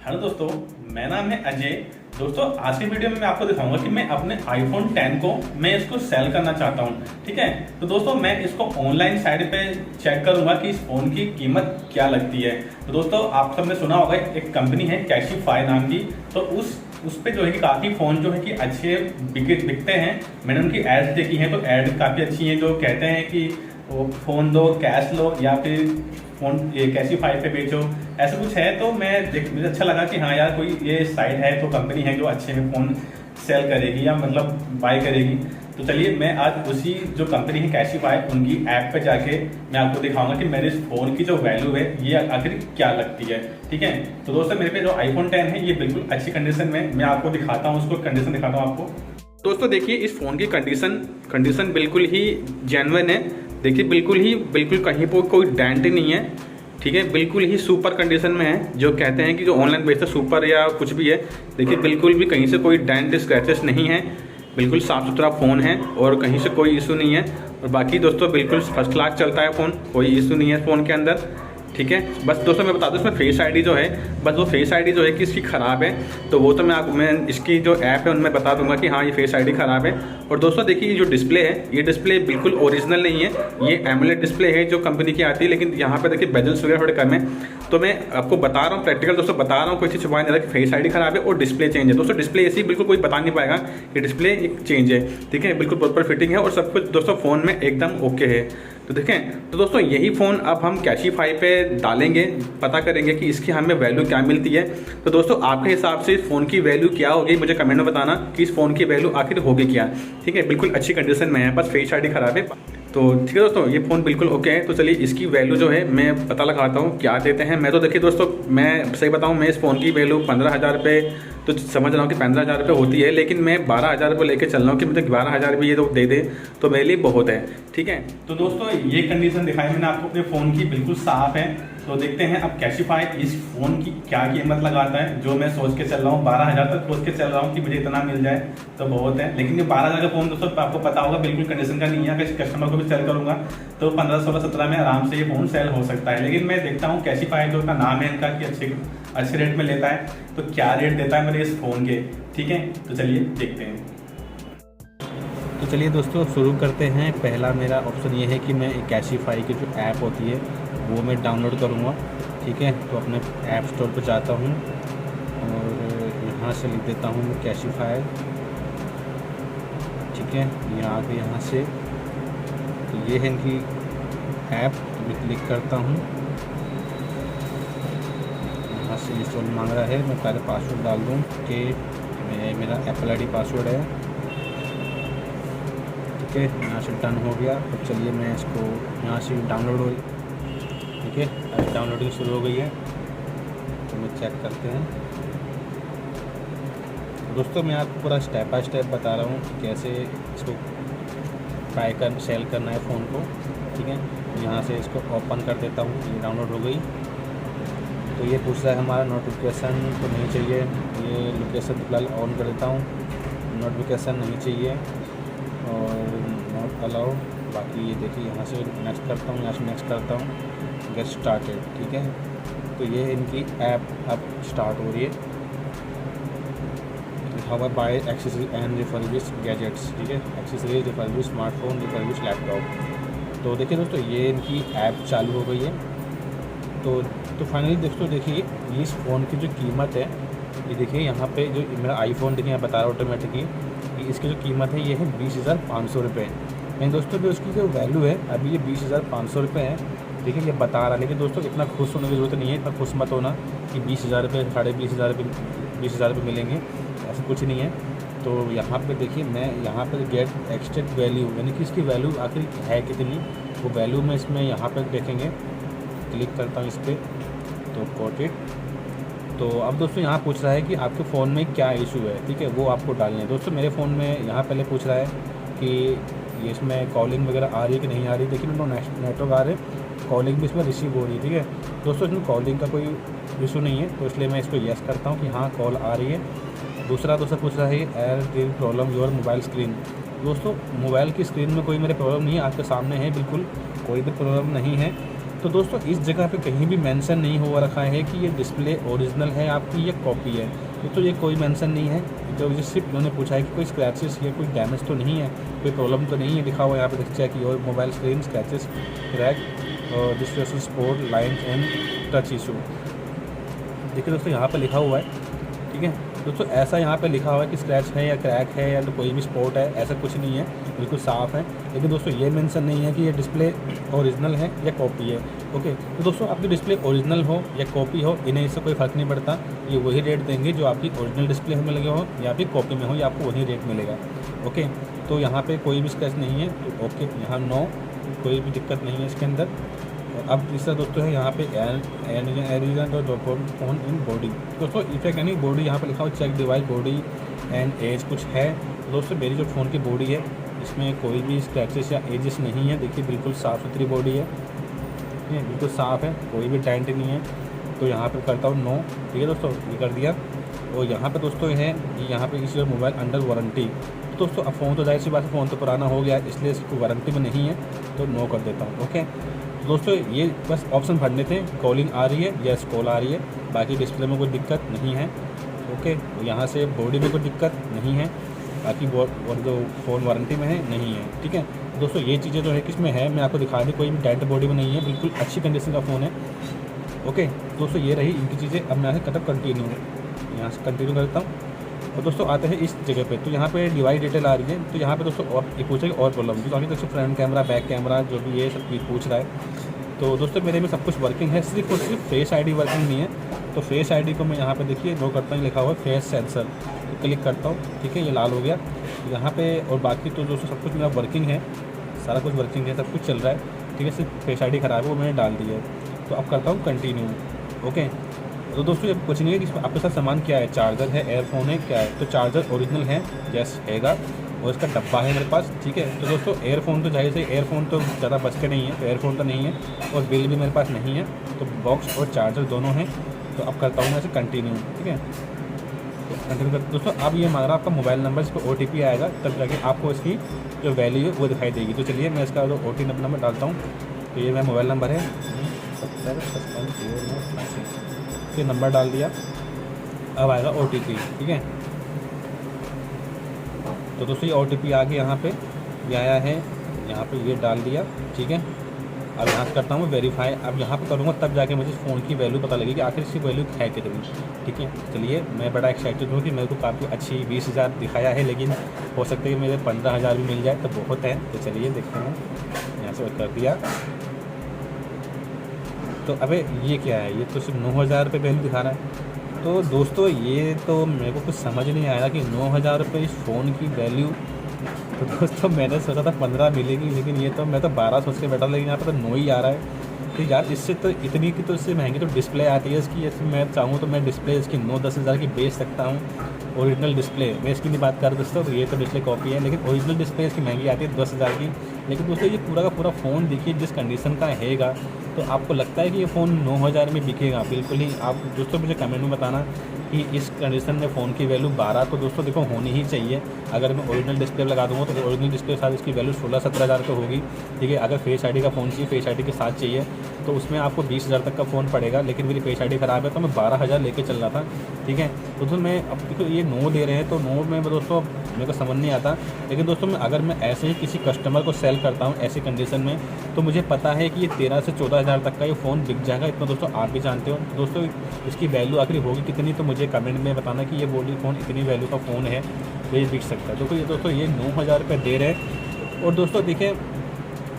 Hello दोस्तों, मेरा नाम है अजय। दोस्तों, आज की वीडियो में मैं आपको दिखाऊंगा कि मैं अपने iPhone 10 को मैं इसको सेल करना चाहता हूं। ठीक है, तो दोस्तों मैं इसको ऑनलाइन साइट पे चेक करूंगा कि इस फोन की कीमत क्या लगती है। तो दोस्तों, आप सबने सुना होगा एक कंपनी है कैशिफाई नाम की, तो उस पे जो है कि काफ़ी फ़ोन जो है कि अच्छे बिकते हैं। मैंने उनकी एड्स देखी हैं, तो एड काफ़ी अच्छी हैं, जो कहते हैं कि वो फ़ोन दो कैश लो या फिर फ़ोन ये कैशिफाई पे बेचो, ऐसा कुछ है। तो मुझे अच्छा लगा कि हाँ यार, कोई ये साइट है तो कंपनी है जो अच्छे में फ़ोन सेल करेगी या मतलब बाय करेगी। तो चलिए मैं आज उसी जो कंपनी है कैशिफाई उनकी ऐप पे जाके मैं आपको दिखाऊंगा कि मेरे इस फ़ोन की जो वैल्यू है ये आखिर क्या लगती है। ठीक है, तो दोस्तों मेरे पे जो iPhone 10 है ये बिल्कुल अच्छी कंडीशन में, मैं आपको दिखाता हूँ, उसको कंडीशन दिखाता हूँ आपको। दोस्तों देखिए, इस फ़ोन की कंडीशन बिल्कुल ही जेन्युइन है। देखिए बिल्कुल कहीं पर कोई डेंट ही नहीं है। ठीक है, बिल्कुल ही सुपर कंडीशन में है। जो कहते हैं कि जो ऑनलाइन बेचते हैं सुपर या कुछ भी है, देखिए बिल्कुल भी कहीं से कोई डेंट स्क्रैचेस नहीं है। बिल्कुल साफ़ सुथरा फ़ोन है और कहीं से कोई इशू नहीं है। और बाकी दोस्तों बिल्कुल फर्स्ट क्लास चलता है फ़ोन, कोई इशू नहीं है फ़ोन के अंदर। ठीक है, बस दोस्तों मैं बता दूं, इसमें फेस आईडी जो है, बस वो फेस आईडी जो है कि इसकी ख़राब है। तो वो तो मैं इसकी जो ऐप है उनमें बता दूंगा कि हाँ ये फेस आईडी ख़राब है। और दोस्तों देखिए, ये जो डिस्प्ले है, ये डिस्प्ले बिल्कुल ओरिजिनल नहीं है। ये एमोलेड डिस्प्ले है जो कंपनी की आती है, लेकिन यहाँ पर देखिए बेजल्स वगैरह थोड़े कम है। तो मैं आपको बता रहा हूँ, प्रैक्टिकल दोस्तों बता रहा हूँ, कोई चीज़ छुपा नहीं रहा कि फेस आईडी ख़राब है और डिस्प्ले चेंज है। दोस्तों डिस्प्ले ऐसी बिल्कुल कोई बता नहीं पाएगा कि डिस्प्ले एक चेंज है। ठीक है, बिल्कुल प्रॉपर फिटिंग है और सब कुछ दोस्तों फ़ोन में एकदम ओके है। तो देखें, तो दोस्तों यही फ़ोन अब हम कैशिफाई पे डालेंगे, पता करेंगे कि इसकी हमें वैल्यू क्या मिलती है। तो दोस्तों आपके हिसाब से इस फ़ोन की वैल्यू क्या होगी, मुझे कमेंट में बताना कि इस फ़ोन की वैल्यू आखिर होगी क्या। ठीक है, बिल्कुल अच्छी कंडीशन में है, बस फेस आईडी ख़राब है। तो ठीक है दोस्तों, ये फ़ोन बिल्कुल ओके है। तो चलिए इसकी वैल्यू जो है मैं पता लगाता हूँ क्या देते हैं। मैं तो देखिए दोस्तों, मैं सही बताऊँ, मैं इस फ़ोन की वैल्यू 15,000 रुपये तो समझ रहा हूँ कि 15,000 रुपये होती है, लेकिन मैं 12,000 रुपये लेके चल रहा हूँ कि मुझे 12,000 भी ये तो दे दे तो मेरे लिए बहुत है। ठीक है, तो दोस्तों ये कंडीशन दिखाई मैंने आपको अपने फ़ोन की, बिल्कुल साफ़ है। तो देखते हैं अब कैशिफाई इस फ़ोन की क्या कीमत लगाता है। जो मैं सोच के चल रहा हूँ 12,000 तक सोच के चल रहा हूँ कि मुझे इतना मिल जाए तो बहुत है। लेकिन ये 12,000 का फ़ोन दोस्तों आपको पता होगा बिल्कुल कंडीशन का नहीं है। अगर कस्टमर को भी सेल करूँगा तो 15, 16, 17 में आराम से ये फ़ोन सेल हो सकता है। लेकिन मैं देखता हूँ कैशिफाई जो का नाम है इनका कि अच्छे रेट में लेता है, तो क्या रेट देता है मेरे इस फ़ोन के। ठीक है, तो चलिए देखते हैं। तो चलिए दोस्तों शुरू करते हैं। पहला मेरा ऑप्शन ये है कि मैं कैशिफाई की जो ऐप होती है वो मैं डाउनलोड करूँगा। ठीक है, तो अपने ऐप स्टोर पर जाता हूँ और यहाँ से लिख देता हूँ मैं कैशिफाई। ठीक है, यहाँ आके यहाँ से तो ये है इनकी ऐप, तो मैं क्लिक करता हूँ। यहाँ से इंस्टॉल मांग रहा है, मैं पहले पासवर्ड डाल दूँ कि मेरा एप्पल आईडी पासवर्ड है। ठीक है, यहाँ से डन हो गया। तो चलिए मैं इसको यहाँ से डाउनलोड हो, ठीक है अब डाउनलोडिंग शुरू हो गई है। तो मैं चेक करते हैं। तो दोस्तों मैं आपको पूरा स्टेप बाय स्टेप बता रहा हूँ कि कैसे इसको सेल करना है फ़ोन को। ठीक है, यहाँ से इसको ओपन कर देता हूँ, ये डाउनलोड हो गई। तो ये पूछ रहा है हमारा नोटिफिकेशन तो नहीं चाहिए, ये लोकेशन फिलहाल ऑन कर देता हूँ, नोटिफिकेशन नहीं चाहिए और नॉट अलाउ। बाकी ये देखिए यहाँ से नेक्स्ट करता हूँ, यहाँ से नेक्स्ट करता हूँ, गेट स्टार्टेड। ठीक है, तो ये इनकी ऐप अब स्टार्ट हो रही है। How by accessory and refurbish gadgets. ठीक है, accessories, refurbish smartphone, refurbish laptop. तो देखिए दोस्तों ये इनकी ऐप चालू हो गई है। तो फाइनली दोस्तों देखिए इस फ़ोन की जो कीमत है, ये देखिए यहाँ पे जो मेरा आईफोन देखिए यहाँ बता रहा है ऑटोमेटिकली कि इसकी जो कीमत है ये है 20,500 रुपये। लेकिन दोस्तों जो उसकी जो वैल्यू है अभी ये 20,500 रुपये है। ठीक है, ये बता रहा है। लेकिन दोस्तों इतना खुश होने की ज़रूरत नहीं है, इतना खुश मत होना कि 20,000 रुपये, 20,500 रुपये मिलेंगे, ऐसा कुछ नहीं है। तो यहाँ पे देखिए मैं यहाँ पर गेट एक्सटेट वैल्यू यानी कि इसकी वैल्यू आखिर है कितनी, वो वैल्यू में इसमें यहाँ पर देखेंगे। क्लिक करता हूँ इस पर, तो कोट इट। तो अब दोस्तों यहाँ पूछ रहा है कि आपके फ़ोन में क्या इशू है। ठीक है, वो आपको डालना है। दोस्तों मेरे फ़ोन में यहाँ पहले पूछ रहा है कि ये इसमें कॉलिंग वगैरह आ रही है कि नहीं आ रही। देखिए मेरे नेटवर्क आ रहे, कॉलिंग भी इसमें रिसीव हो रही है। ठीक है दोस्तों, इसमें कॉलिंग का कोई इशू नहीं है, तो इसलिए मैं इसको येस करता हूँ कि हाँ कॉल आ रही है। दूसरा पूछ रहा है air problem your mobile screen. दोस्तों मोबाइल की स्क्रीन में कोई मेरे प्रॉब्लम नहीं है, आपके सामने है, बिल्कुल कोई भी प्रॉब्लम नहीं है। तो दोस्तों इस जगह पे कहीं भी मेंशन नहीं हो रखा है कि ये डिस्प्ले ओरिजिनल है आपकी या कॉपी है। तो ये कोई मेंशन नहीं है। तो ये सिर्फ उन्होंने पूछा है कि कोई स्क्रैचेस या कोई डैमेज तो नहीं है, कोई प्रॉब्लम तो नहीं है। लिखा हुआ यहाँ पे देख check your mobile screen scratches crack और display sport line and touch issue. देखिए दोस्तों यहाँ पे लिखा हुआ है, ठीक है दोस्तों, ऐसा यहाँ पे लिखा हुआ है कि स्क्रैच है या क्रैक है या तो कोई भी स्पॉट है, ऐसा कुछ नहीं है, बिल्कुल साफ़ है। लेकिन दोस्तों ये मेंशन नहीं है कि ये डिस्प्ले ओरिजिनल है या कॉपी है। ओके, तो दोस्तों आपकी डिस्प्ले ओरिजिनल हो या कॉपी हो, इन्हें इससे कोई फ़र्क नहीं पड़ता। ये वही रेट देंगे जो आपकी ओरिजिनल डिस्प्ले में लगे हो या फिर कॉपी में हो, या आपको वही रेट मिलेगा। ओके, तो यहाँ पर कोई भी स्क्रैच नहीं है, तो ओके यहाँ नो, कोई भी दिक्कत नहीं है इसके अंदर। अब तीसरा दोस्तों है यहाँ पे फोन इन बॉडी। दोस्तों इफेक्ट यानी बॉडी यहाँ पे लिखा हुआ check device body and edge कुछ है। दोस्तों मेरी जो फ़ोन की बॉडी है इसमें कोई भी स्क्रैचेस या एजेस नहीं है। देखिए बिल्कुल साफ़ सुथरी बॉडी है, बिल्कुल साफ़ है, कोई भी डेंट नहीं है। तो यहाँ पे करता हूँ नो, ठीक है दोस्तों, ये कर दिया। और यहाँ पे दोस्तों है कि यहाँ पे इस मोबाइल अंडर वारंटी। दोस्तों अब फ़ोन तो जाहिर सी बात है, फ़ोन तो पुराना हो गया इसलिए इसको वारंटी में नहीं है, तो नो कर देता हूँ। ओके दोस्तों ये बस ऑप्शन भरने थे, कॉलिंग आ रही है, यस कॉल आ रही है, बाकी डिस्प्ले में कोई दिक्कत नहीं है। ओके, यहाँ से बॉडी में कोई दिक्कत नहीं है, बाकी और जो फ़ोन वारंटी में है नहीं है। ठीक है दोस्तों, ये चीज़ें जो है किसमें है मैं आपको दिखा दी, कोई भी डेंट बॉडी में नहीं है, बिल्कुल अच्छी कंडीशन का फ़ोन है। ओके दोस्तों ये रही इनकी चीज़ें। अब मैं यहाँ से कटअप कंटिन्यू, यहाँ से कंटिन्यू करता हूँ। और दोस्तों आते हैं इस जगह पे, तो यहाँ पे डिवाइस डिटेल आ रही है। तो यहाँ पे दोस्तों और ये पूछेगा और प्रॉब्लम, तो आगे दोस्तों फ्रंट कैमरा बैक कैमरा जो भी ये सब चीज़ पूछ रहा है। तो दोस्तों मेरे में सब कुछ वर्किंग है, सिर्फ और सिर्फ फेस आईडी वर्किंग नहीं है। तो फेस आईडी को मैं यहाँ पे देखिए नो करता हूँ, लिखा हुआ है फेस सेंसर, तो क्लिक करता हूँ, ठीक है ये लाल हो गया यहाँ पे। और बाकी तो दोस्तों सब कुछ मेरा वर्किंग है, सारा कुछ वर्किंग है, सब कुछ चल रहा है, ठीक है। सिर्फ फेस आईडी ख़राब है, वो मैंने डाल दिया है। तो अब करता हूँ कंटिन्यू। ओके तो दोस्तों ये कुछ नहीं है कि इसमें आपके साथ सामान क्या है, चार्जर है, एयरफोन है, क्या है। तो चार्जर ओरिजिनल है, यस हैगा, और इसका डब्बा है मेरे पास, ठीक है। तो दोस्तों एयरफोन तो जाहिर से एयरफोन तो ज़्यादा बचते नहीं है, तो एयरफोन तो नहीं है, और बिल भी मेरे पास नहीं है। तो बॉक्स और चार्जर दोनों हैं। तो अब करता हूँ मैं इसे कंटिन्यू, ठीक है। तो कंटिन्यू कर दोस्तों, अब ये मांग रहा आपका मोबाइल नंबर, इस पर OTP आएगा, तब जाके आपको इसकी जो वैल्यू है वो दिखाई देगी। तो चलिए मैं इसका जो OTP नंबर डालता हूँ। तो ये मेरा मोबाइल नंबर है 7055 ये नंबर डाल दिया। अब आएगा OTP, ठीक है। तो दोस्तों ये OTP आ गया, यहाँ पे ये आया है, यहाँ पे ये डाल दिया, ठीक है। अब यहाँ से करता हूँ वेरीफाई। अब यहाँ पे करूँगा तब जाके मुझे फ़ोन की वैल्यू पता लगेगी कि आखिर इसकी वैल्यू है कितनी, ठीक है। चलिए मैं बड़ा एक्साइटेड हूँ कि मेरे को काफ़ी अच्छी 20,000 दिखाया है, लेकिन हो सकता है कि मेरे 15,000 भी मिल जाए तो बहुत है। तो चलिए देखते हैं, यहाँ से कर दिया। तो अबे ये क्या है, ये तो सिर्फ 9,000 रुपये वैल्यू दिखा रहा है। तो दोस्तों ये तो मेरे को कुछ समझ नहीं आया कि 9,000 रुपये इस फ़ोन की वैल्यू। तो दोस्तों मैंने सोचा था 15 मिलेगी, लेकिन ये तो मैं तो 12 सोच के बैठा, लेकिन यहाँ पर तो 9 ही आ रहा है। तो यार इससे तो इतनी की तो इससे महंगी तो डिस्प्ले आती है इसकी। इसमें मैं चाहूँ तो मैं डिस्प्ले इसकी 9-10 हज़ार की बेच सकता हूँ। ओरिजिनल डिस्प्ले मैं इसकी नहीं बात कर रहा दोस्तों, तो ये तो डिस्प्ले कॉपी है, लेकिन ओरिजिनल डिस्प्ले इसकी महंगी आती है 10,000 की। लेकिन दोस्तों ये पूरा का पूरा फ़ोन देखिए जिस कंडीशन का हैगा, तो आपको लगता है कि ये फ़ोन 9,000 में बिकेगा? बिल्कुल ही। आप दोस्तों मुझे कमेंट में बताना कि इस कंडीशन में फ़ोन की वैल्यू 12 तो दोस्तों देखो होनी ही चाहिए। अगर मैं ओरिजिनल डिस्प्ले लगा दूँगा तो ओरिजिनल डिस्प्ले के साथ इसकी वैल्यू 16-17 हज़ार तो होगी, ठीक है। अगर फेस आईडी का फ़ोन चाहिए, फेस आईडी के साथ चाहिए, तो उसमें आपको 20,000 तक का फ़ोन पड़ेगा। लेकिन मेरी फेस आईडी ख़राब है तो मैं 12,000 लेके चल रहा था, ठीक है। तो दोस्तों मैं अब देखो ये 9 दे रहे हैं, तो 9 में दोस्तों मेरे को समझ नहीं आता। लेकिन दोस्तों अगर मैं ऐसे ही किसी कस्टमर को सेल करता हूँ ऐसी कंडीशन में, तो मुझे पता है कि ये 13 से 14 हज़ार तक का ये फ़ोन बिक जाएगा। इतना दोस्तों आप भी जानते हो। दोस्तों इसकी वैल्यू आखिर होगी कितनी, तो मुझे कमेंट में बताना कि ये बॉडी फ़ोन इतनी वैल्यू का फ़ोन है, तो ये बिक सकता है। तो ये दोस्तों ये 9,000 रुपये दे रहे हैं। और दोस्तों देखिए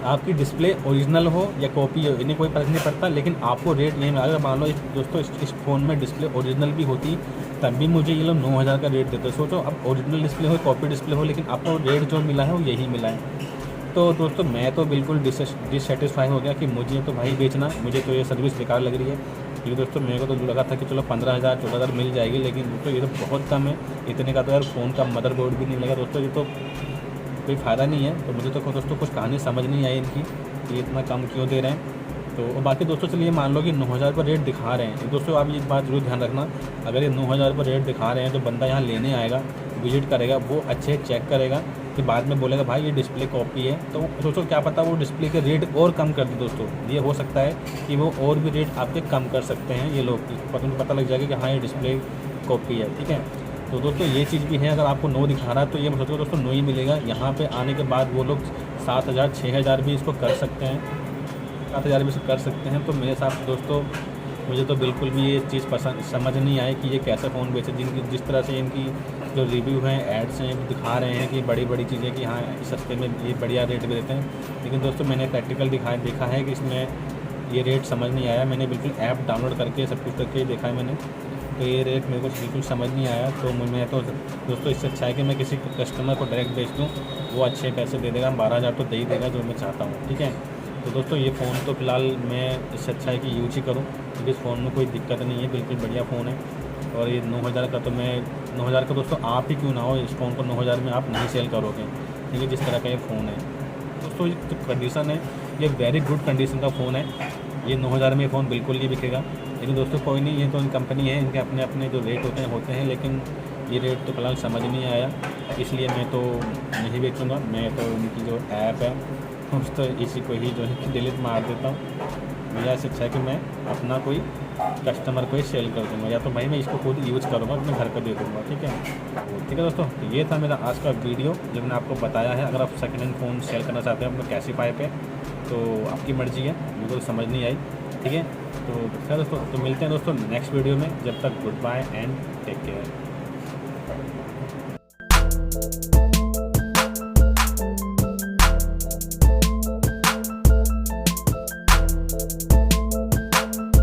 आपकी डिस्प्ले ओरिजिनल हो या कॉपी हो, इन्हें कोई फर्क नहीं पड़ता, लेकिन आपको रेट नहीं मिला। अगर मान लो दोस्तों इस फ़ोन में डिस्प्ले ओरिजिनल भी होती तब भी मुझे ये लोग 9,000 का रेट देते। सोचो अब ओरिजिनल डिस्प्ले हो कॉपी डिस्प्ले हो, लेकिन आपको रेट जो मिला है वो यही मिला है। तो दोस्तों मैं तो बिल्कुल डिससेटिस्फाई हो गया कि मुझे तो भाई बेचना, मुझे तो ये सर्विस बेकार लग रही है। क्योंकि दोस्तों मेरे को तो लगा था कि चलो 15,000 14,000 मिल जाएगी, लेकिन दोस्तों ये तो बहुत कम है। इतने का तो यार फ़ोन का मदरबोर्ड भी नहीं लगा दोस्तों, ये तो कोई फ़ायदा नहीं है। तो मुझे तो दोस्तों कुछ कहानी समझ नहीं आई इनकी कि इतना कम क्यों दे रहे हैं। तो बाकी दोस्तों चलिए मान लो कि 9,000 पर रेट दिखा रहे हैं, तो दोस्तों आप ये बात जरूर ध्यान रखना, अगर ये 9,000 पर रेट दिखा रहे हैं तो बंदा यहाँ लेने आएगा, विजिट करेगा, वो अच्छे चेक करेगा, फिर बाद में बोलेगा भाई ये डिस्प्ले कॉपी है, तो दोस्तों क्या पता वो डिस्प्ले के रेट और कम कर दे दोस्तों। ये हो सकता है कि वो और भी रेट आपके कम कर सकते हैं ये लोग, पता लग जाएगा कि हाँ ये डिस्प्ले कॉपी है, ठीक है। तो दोस्तों ये चीज़ भी है, अगर आपको नो दिखा रहा है तो ये मतलब दोस्तों नो ही मिलेगा। यहाँ पे आने के बाद वो लोग 7,000 6,000 भी इसको कर सकते हैं, 7,000 भी इसको कर सकते हैं। तो मेरे हिसाब से दोस्तों मुझे तो बिल्कुल भी ये चीज़ पसंद समझ नहीं आई कि ये कैसे फ़ोन बेचे, जिस तरह से इनकी जो रिव्यू हैं, एड्स हैं, दिखा रहे हैं कि बड़ी बड़ी चीज़ें कि हाँ सस्ते में ये बढ़िया रेट भी देते हैं। लेकिन दोस्तों मैंने प्रैक्टिकल देखा है कि इसमें ये रेट समझ नहीं आया। मैंने बिल्कुल ऐप डाउनलोड करके सब कुछ करके देखा है मैंने, तो ये रेट मेरे को बिल्कुल समझ नहीं आया। तो मैं तो दोस्तों इससे अच्छा है कि मैं किसी कस्टमर को डायरेक्ट बेच दूँ, वो अच्छे पैसे दे देगा, 12,000 तो दे ही देगा जो मैं चाहता हूँ, ठीक है। तो दोस्तों ये फ़ोन तो फ़िलहाल मैं इससे अच्छा है कि यूज ही करूँ, क्योंकि इस फ़ोन में कोई दिक्कत नहीं है, बिल्कुल बढ़िया फ़ोन है। और ये 9,000 का तो मैं 9,000 का दोस्तों आप ही क्यों ना हो, इस फ़ोन को 9,000 में आप नहीं सेल करोगे, ठीक है, जिस तरह का ये फ़ोन है। दोस्तों ये जो कंडीशन है ये वेरी गुड कंडीशन का फ़ोन है, ये 9,000 में फ़ोन बिल्कुल नहीं बिकेगा। लेकिन दोस्तों कोई नहीं, ये तो कंपनी है, इनके अपने अपने जो रेट होते हैं, लेकिन ये रेट तो फ़िलहाल समझ नहीं आया, इसलिए मैं तो नहीं बेचूँगा। मैं तो इनकी जो ऐप है तो इसी को ही जो है डिलीट मार देता हूँ। मेरा इससे अच्छा है कि मैं अपना कोई कस्टमर को ही सेल कर दूँगा, या तो भाई मैं इसको खुद यूज़ करूँगा, अपने घर पर दे दूँगा, ठीक है। ठीक है दोस्तों, तो ये था मेरा आज का वीडियो जो मैंने आपको बताया है। अगर आप सेकेंड हैंड फ़ोन सेल करना चाहते हैं अपने कैशिफाई पे, तो आपकी मर्ज़ी है, मुझे तो समझ नहीं आई, ठीक है। तो खैर दोस्तों, तो मिलते हैं दोस्तों नेक्स्ट वीडियो में, जब तक goodbye and take care.